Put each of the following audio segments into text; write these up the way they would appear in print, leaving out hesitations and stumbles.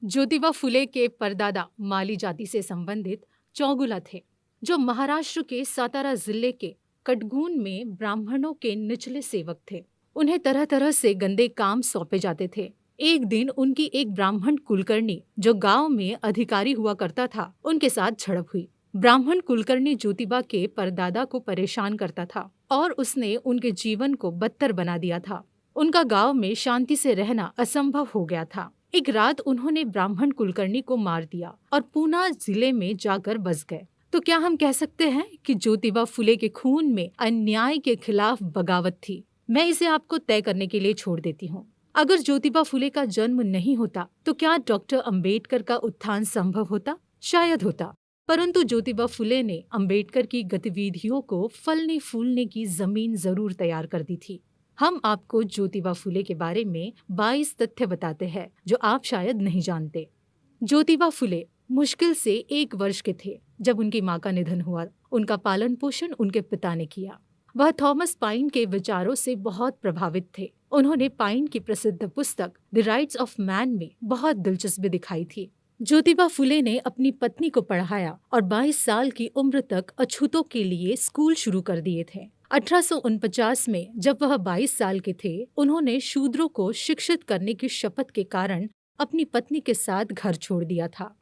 ज्योतिबा फुले के परदादा माली जाति से संबंधित चौगुला थे, जो महाराष्ट्र के सातारा जिले के कटगून में ब्राह्मणों के निचले सेवक थे। उन्हें तरह तरह से गंदे काम सौंपे जाते थे। एक दिन उनकी एक ब्राह्मण कुलकर्णी, जो गांव में अधिकारी हुआ करता था, उनके साथ झड़प हुई। ब्राह्मण कुलकर्णी ज्योतिबा के परदादा को परेशान करता था और उसने उनके जीवन को बदतर बना दिया था। उनका गांव में शांति से रहना असंभव हो गया था। एक रात उन्होंने ब्राह्मण कुलकर्णी को मार दिया और पूना जिले में जाकर बस गए। तो क्या हम कह सकते हैं कि ज्योतिबा फुले के खून में अन्याय के खिलाफ बगावत थी? मैं इसे आपको तय करने के लिए छोड़ देती हूँ। अगर ज्योतिबा फुले का जन्म नहीं होता तो क्या डॉक्टर अंबेडकर का उत्थान संभव होता? शायद होता, परंतु ज्योतिबा फुले ने अंबेडकर की गतिविधियों को फलने फूलने की जमीन जरूर तैयार कर दी थी। हम आपको ज्योतिबा फुले के बारे में 22 तथ्य बताते हैं जो आप शायद नहीं जानते। ज्योतिबा फुले मुश्किल से 1 वर्ष के थे जब उनकी मां का निधन हुआ। उनका पालन पोषण उनके पिता ने किया। वह थॉमस पाइन के विचारों से बहुत प्रभावित थे। उन्होंने पाइन की प्रसिद्ध पुस्तक द राइट्स ऑफ मैन में बहुत दिलचस्पी दिखाई थी। ज्योतिबा फुले ने अपनी पत्नी को पढ़ाया और 22 साल की उम्र तक अछूतों के लिए स्कूल शुरू कर दिए थे। 1849 में जब वह 22 साल के थे, उन्होंने शूद्रों को शिक्षित करने की शपथ के कारण अपनी पत्नी के साथ घर छोड़ दिया था।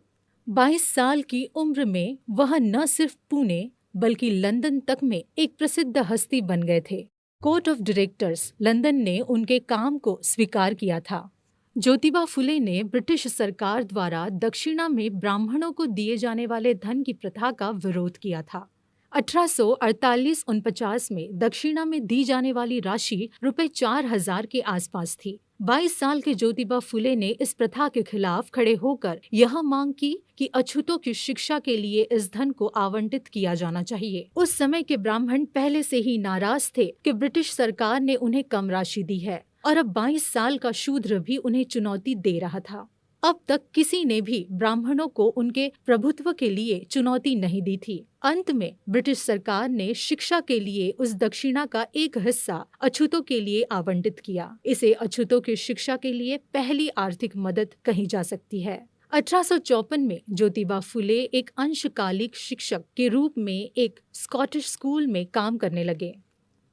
22 साल की उम्र में वह न सिर्फ पुणे बल्कि लंदन तक में एक प्रसिद्ध हस्ती बन गए थे। कोर्ट ऑफ डायरेक्टर्स लंदन ने उनके काम को स्वीकार किया था। ज्योतिबा फुले ने ब्रिटिश सरकार द्वारा दक्षिणा में ब्राह्मणों को दिए जाने वाले धन की प्रथा का विरोध किया था। 1848-49 में दक्षिणा में दी जाने वाली राशि रुपए 4000 के आसपास थी। 22 साल के ज्योतिबा फुले ने इस प्रथा के खिलाफ खड़े होकर यह मांग की कि अछूतों की शिक्षा के लिए इस धन को आवंटित किया जाना चाहिए। उस समय के ब्राह्मण पहले से ही नाराज थे कि ब्रिटिश सरकार ने उन्हें कम राशि दी है और अब 22 साल का शूद्र भी उन्हें चुनौती दे रहा था। अब तक किसी ने भी ब्राह्मणों को उनके प्रभुत्व के लिए चुनौती नहीं दी थी। अंत में ब्रिटिश सरकार ने शिक्षा के लिए उस दक्षिणा का एक हिस्सा अछूतों के लिए आवंटित किया। इसे अछूतों की शिक्षा के लिए पहली आर्थिक मदद कही जा सकती है। 1854 में ज्योतिबा फुले एक अंशकालिक शिक्षक के रूप में एक स्कॉटिश स्कूल में काम करने लगे।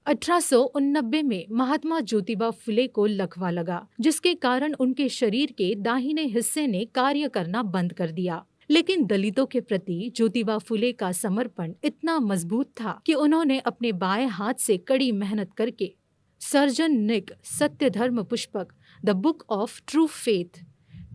1889 में महात्मा ज्योतिबा फुले को लकवा लगा, जिसके कारण उनके शरीर के दाहिने हिस्से ने कार्य करना बंद कर दिया। लेकिन दलितों के प्रति ज्योतिबा फुले का समर्पण इतना मजबूत था कि उन्होंने अपने बाएं हाथ से कड़ी मेहनत करके सर्जन निक सत्य धर्म Pushpak the book of true faith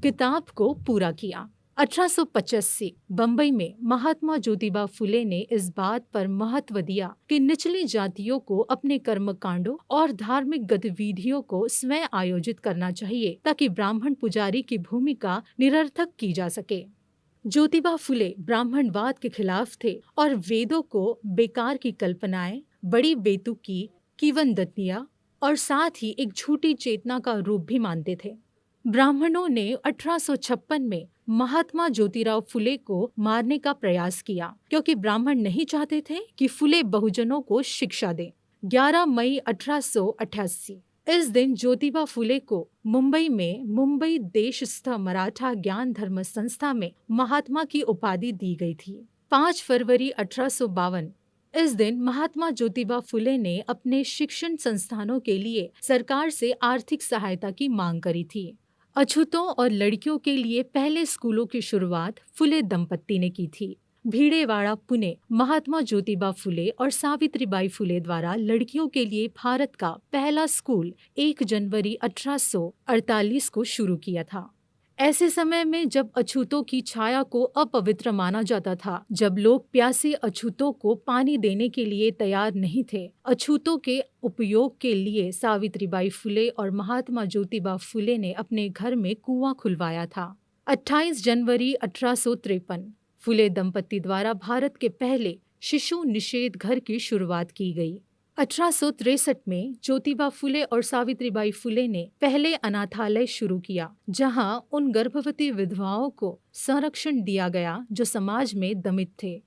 किताब को पूरा किया। 1885 बंबई में महात्मा ज्योतिबा फुले ने इस बात पर महत्व दिया कि निचली जातियों को अपने कर्मकांडों और धार्मिक गतिविधियों को स्वयं आयोजित करना चाहिए ताकि ब्राह्मण पुजारी की भूमिका निरर्थक की जा सके। ज्योतिबा फुले ब्राह्मणवाद के खिलाफ थे और वेदों को बेकार की कल्पनाएं, बड़ी बेतुकी किंवदंतियां और साथ ही एक झूठी चेतना का रूप भी मानते थे। ब्राह्मणों ने 1856 में महात्मा ज्योतिराव फुले को मारने का प्रयास किया क्योंकि ब्राह्मण नहीं चाहते थे कि फुले बहुजनों को शिक्षा दें। 11 मई 1888 इस दिन ज्योतिबा फुले को मुंबई में मुंबई देशस्थ मराठा ज्ञान धर्म संस्था में महात्मा की उपाधि दी गई थी। 5 फरवरी 1852 इस दिन महात्मा ज्योतिबा फुले ने अपने शिक्षण संस्थानों के लिए सरकार से आर्थिक सहायता की मांग करी थी। अछूतों और लड़कियों के लिए पहले स्कूलों की शुरुआत फुले दंपत्ति ने की थी। भीड़ेवाड़ा पुणे महात्मा ज्योतिबा फुले और सावित्रीबाई फुले द्वारा लड़कियों के लिए भारत का पहला स्कूल 1 जनवरी 1848 को शुरू किया था। ऐसे समय में जब अछूतों की छाया को अपवित्र माना जाता था, जब लोग प्यासे अछूतों को पानी देने के लिए तैयार नहीं थे, अछूतों के उपयोग के लिए सावित्रीबाई फुले और महात्मा ज्योतिबा फुले ने अपने घर में कुआं खुलवाया था। 28 जनवरी 1853 फुले दंपत्ति द्वारा भारत के पहले शिशु निषेध घर की शुरुआत की गई। 1863 में ज्योतिबा फुले और सावित्रीबाई फुले ने पहले अनाथालय शुरू किया, जहां उन गर्भवती विधवाओं को संरक्षण दिया गया जो समाज में दमित थे।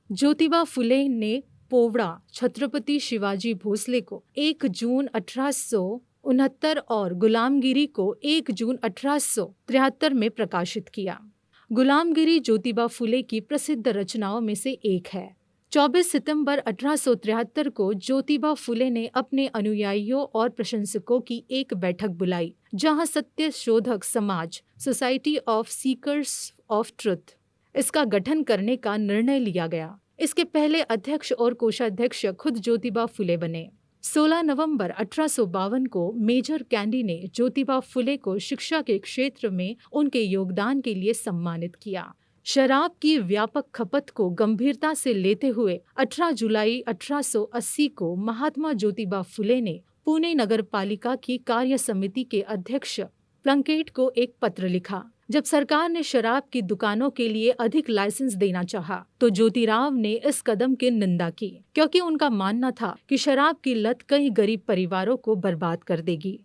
ज्योतिबा फुले ने पोवड़ा छत्रपति शिवाजी भोसले को 1 जून 1800 1969 और गुलामगिरी को 1 जून 1873 में प्रकाशित किया। गुलामगिरी ज्योतिबा फुले की प्रसिद्ध रचनाओं में से एक है। 24 सितंबर 1873 को ज्योतिबा फुले ने अपने अनुयायियों और प्रशंसकों की एक बैठक बुलाई, जहां सत्य शोधक समाज society of seekers of truth इसका गठन करने का निर्णय लिया गया। इसके पहले अध्यक्ष और कोषाध्यक्ष खुद ज्योतिबा फुले बने। 16 नवंबर 1852 को मेजर कैंडी ने ज्योतिबा फुले को शिक्षा के क्षेत्र में उनके योगदान के लिए सम्मानित किया। शराब की व्यापक खपत को गंभीरता से लेते हुए 18 जुलाई 1880 को महात्मा ज्योतिबा फुले ने पुणे नगर पालिका की कार्य समिति के अध्यक्ष प्लंकेट को एक पत्र लिखा। जब सरकार ने शराब की दुकानों के लिए अधिक लाइसेंस देना चाहा, तो ज्योतिराव ने इस कदम की निंदा की, क्योंकि उनका मानना था कि शराब की लत कई गरीब परिवारों को बर्बाद कर देगी।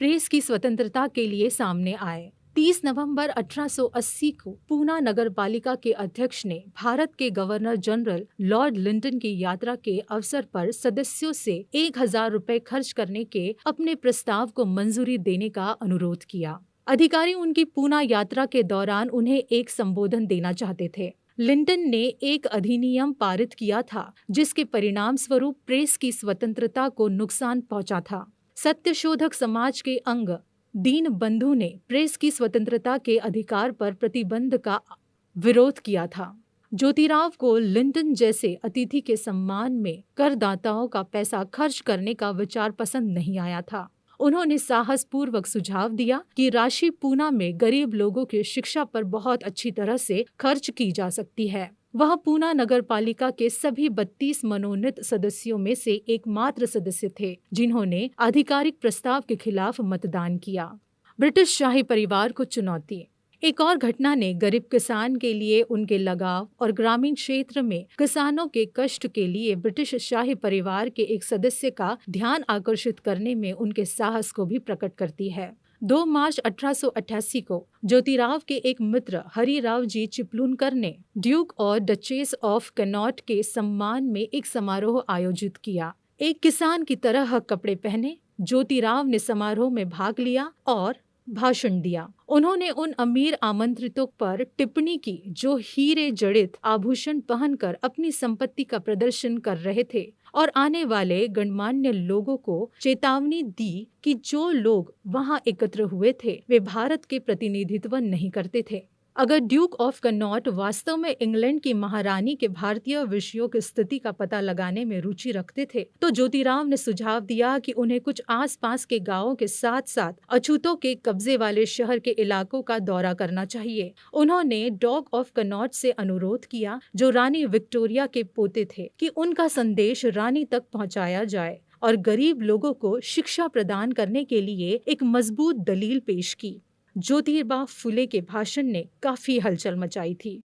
प्रेस की स्वतंत्रता के लिए सामने आए। 30 नवंबर 1880 को पूना नगर पालिका के अध्यक्ष ने भारत के गवर्नर जनरल लॉर्ड लिंटन की यात्रा के अवसर पर सदस्यों से 1000 रुपए खर्च करने के अपने प्रस्ताव को मंजूरी देने का अनुरोध किया। अधिकारी उनकी पूना यात्रा के दौरान उन्हें एक संबोधन देना चाहते थे। लिंटन ने एक अधिनियम पारित किया था, जिसके परिणाम स्वरूप प्रेस की स्वतंत्रता को नुकसान पहुंचा था। सत्यशोधक समाज के अंग दीन बंधु ने प्रेस की स्वतंत्रता के अधिकार पर प्रतिबंध का विरोध किया था। ज्योतिराव को लिंटन जैसे अतिथि के सम्मान में करदाताओं का पैसा खर्च करने का विचार पसंद नहीं आया था। उन्होंने साहसपूर्वक सुझाव दिया कि राशि पूना में गरीब लोगों की शिक्षा पर बहुत अच्छी तरह से खर्च की जा सकती है। वह पूना नगर पालिका के सभी 32 मनोनीत सदस्यों में से एकमात्र सदस्य थे जिन्होंने आधिकारिक प्रस्ताव के खिलाफ मतदान किया। ब्रिटिश शाही परिवार को चुनौती। एक और घटना ने गरीब किसान के लिए उनके लगाव और ग्रामीण क्षेत्र में किसानों के कष्ट के लिए ब्रिटिश शाही परिवार के एक सदस्य का ध्यान आकर्षित करने में उनके साहस को भी प्रकट करती है। 2 मार्च 1888 को ज्योतिराव के एक मित्र हरिराव जी चिपलूनकर ने ड्यूक और डचेस ऑफ कैनॉट के सम्मान में एक समारोह आयोजित किया। एक किसान की तरह कपड़े पहने ज्योतिराव ने समारोह में भाग लिया और भाषण दिया। उन्होंने उन अमीर आमंत्रितों पर टिप्पणी की जो हीरे जड़ित आभूषण पहनकर अपनी संपत्ति का प्रदर्शन कर रहे थे, और आने वाले गणमान्य लोगों को चेतावनी दी कि जो लोग वहां एकत्र हुए थे वे भारत के प्रतिनिधित्व नहीं करते थे। अगर ड्यूक ऑफ कैनॉट वास्तव में इंग्लैंड की महारानी के भारतीय विषयों की स्थिति का पता लगाने में रुचि रखते थे, तो ज्योतिराव ने सुझाव दिया कि उन्हें कुछ आसपास के गांवों के साथ साथ अछूतों के कब्जे वाले शहर के इलाकों का दौरा करना चाहिए। उन्होंने डॉग ऑफ कैनॉट से अनुरोध किया, जो रानी विक्टोरिया के पोते थे, कि उनका संदेश रानी तक पहुंचाया जाए और गरीब लोगों को शिक्षा प्रदान करने के लिए एक मजबूत दलील पेश की। ज्योतिबा फुले के भाषण ने काफी हलचल मचाई थी।